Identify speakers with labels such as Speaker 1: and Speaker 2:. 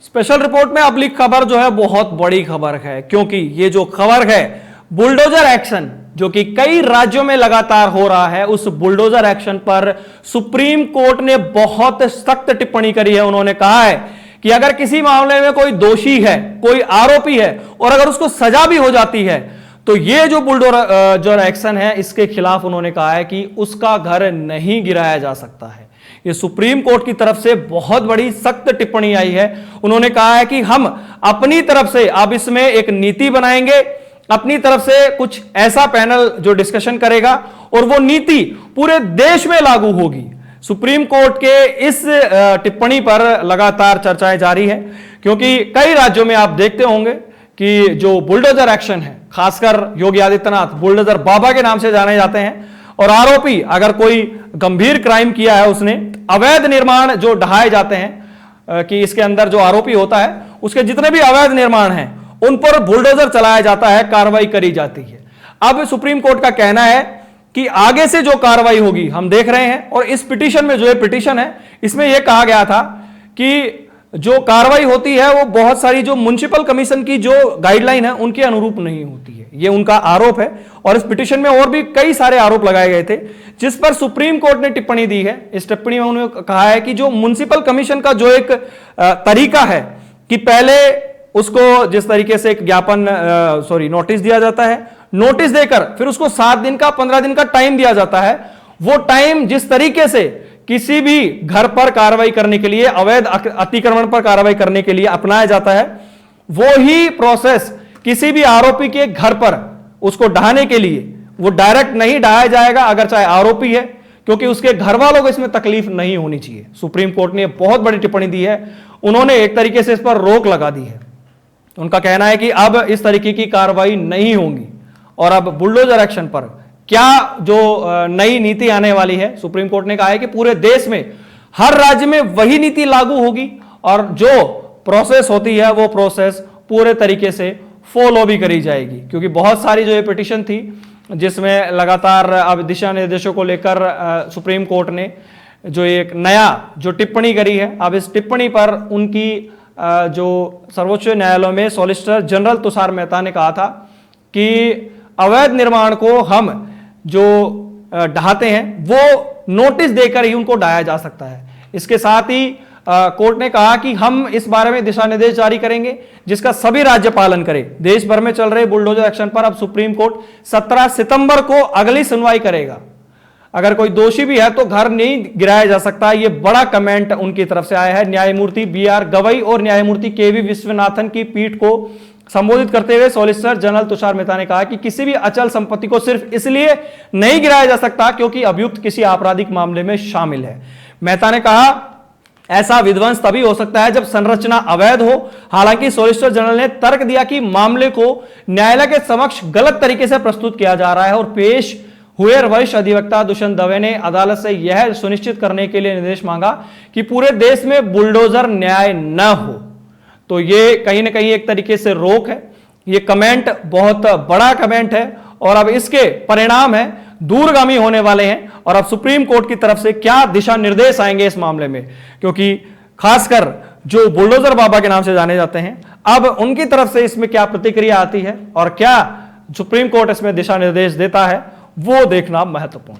Speaker 1: Special report में अगली खबर जो है बहुत बड़ी खबर है, क्योंकि ये जो खबर है बुलडोजर एक्शन जो कि कई राज्यों में लगातार हो रहा है, उस बुलडोजर एक्शन पर सुप्रीम कोर्ट ने बहुत सख्त टिप्पणी करी है। उन्होंने कहा है कि अगर किसी मामले में कोई दोषी है, कोई आरोपी है और अगर उसको सजा भी हो जाती है तो ये जो बुलडोजर एक्शन है इसके खिलाफ उन्होंने कहा है कि उसका घर नहीं गिराया जा सकता है। ये सुप्रीम कोर्ट की तरफ से बहुत बड़ी सख्त टिप्पणी आई है। उन्होंने कहा है कि हम अपनी तरफ से अब इसमें एक नीति बनाएंगे, अपनी तरफ से कुछ ऐसा पैनल जो डिस्कशन करेगा और वो नीति पूरे देश में लागू होगी। सुप्रीम कोर्ट के इस टिप्पणी पर लगातार चर्चाएं जारी है, क्योंकि कई राज्यों में आप देखते होंगे कि जो बुलडोजर एक्शन है, खासकर योगी आदित्यनाथ बुलडोजर बाबा के नाम से जाने जाते हैं, और आरोपी अगर कोई गंभीर क्राइम किया है, उसने अवैध निर्माण जो ढहाए जाते हैं कि इसके अंदर जो आरोपी होता है उसके जितने भी अवैध निर्माण हैं उन पर बुलडोजर चलाया जाता है, कार्रवाई करी जाती है। अब सुप्रीम कोर्ट का कहना है कि आगे से जो कार्रवाई होगी हम देख रहे हैं, और इस पिटीशन में जो ये पिटीशन है इसमें यह कहा गया था कि जो कार्रवाई होती है वो बहुत सारी जो म्युनिसिपल कमीशन की जो गाइडलाइन है उनके अनुरूप नहीं होती है, ये उनका आरोप है। और इस पिटीशन में और भी कई सारे आरोप लगाए गए थे जिस पर सुप्रीम कोर्ट ने टिप्पणी दी है। इस टिप्पणी में उन्होंने कहा है कि जो म्युनिसिपल कमीशन का जो एक तरीका है कि पहले उसको जिस तरीके से एक ज्ञापन नोटिस दिया जाता है, नोटिस देकर फिर उसको 7 दिन का 15 दिन का टाइम दिया जाता है, वो टाइम जिस तरीके से किसी भी घर पर कार्रवाई करने के लिए, अवैध अतिक्रमण पर कार्रवाई करने के लिए अपनाया जाता है, वो ही प्रोसेस किसी भी आरोपी के घर पर उसको ढहाने के लिए वो डायरेक्ट नहीं ढहाया जाएगा, अगर चाहे आरोपी है, क्योंकि उसके घर वालों को इसमें तकलीफ नहीं होनी चाहिए। सुप्रीम कोर्ट ने बहुत बड़ी टिप्पणी दी है, उन्होंने एक तरीके से इस पर रोक लगा दी है। उनका कहना है कि अब इस तरीके की कार्रवाई नहीं होगी और अब बुलडोजर एक्शन पर क्या जो नई नीति आने वाली है, सुप्रीम कोर्ट ने कहा है कि पूरे देश में हर राज्य में वही नीति लागू होगी और जो प्रोसेस होती है वो प्रोसेस पूरे तरीके से फॉलो भी करी जाएगी। क्योंकि बहुत सारी जो ये पिटीशन थी जिसमें लगातार अब दिशा निर्देशों को लेकर सुप्रीम कोर्ट ने जो एक नया जो टिप्पणी करी है, अब इस टिप्पणी पर उनकी जो सर्वोच्च न्यायालय में सॉलिसिटर जनरल तुषार मेहता ने कहा था कि अवैध निर्माण को हम जो ढहाते हैं वो नोटिस देकर ही उनको ढहाया जा सकता है। इसके साथ ही कोर्ट ने कहा कि हम इस बारे में दिशा निर्देश जारी करेंगे जिसका सभी राज्य पालन करें। देश भर में चल रहे बुलडोजर एक्शन पर अब सुप्रीम कोर्ट 17 सितंबर को अगली सुनवाई करेगा। अगर कोई दोषी भी है तो घर नहीं गिराया जा सकता। यह बड़ा कमेंट उनकी तरफ से आया है। न्यायमूर्ति BR गवई और न्यायमूर्ति KV विश्वनाथन की पीठ को संबोधित करते हुए सॉलिसिटर जनरल तुषार मेहता ने कहा कि किसी भी अचल संपत्ति को सिर्फ इसलिए नहीं गिराया जा सकता क्योंकि अभियुक्त किसी आपराधिक मामले में शामिल है। मेहता ने कहा ऐसा विध्वंस तभी हो सकता है जब संरचना अवैध हो। हालांकि सॉलिसिटर जनरल ने तर्क दिया कि मामले को न्यायालय के समक्ष गलत तरीके से प्रस्तुत किया जा रहा है और पेश हुए वरिष्ठ अधिवक्ता दुष्यंत दवे ने अदालत से यह सुनिश्चित करने के लिए निर्देश मांगा कि पूरे देश में बुलडोजर न्याय न हो। तो ये कहीं ना कहीं एक तरीके से रोक है। ये कमेंट बहुत बड़ा कमेंट है और अब इसके परिणाम है दूरगामी होने वाले हैं। और अब सुप्रीम कोर्ट की तरफ से क्या दिशा निर्देश आएंगे इस मामले में, क्योंकि खासकर जो बुलडोजर बाबा के नाम से जाने जाते हैं, अब उनकी तरफ से इसमें क्या प्रतिक्रिया आती है और क्या सुप्रीम कोर्ट इसमें दिशा निर्देश देता है वो देखना महत्वपूर्ण।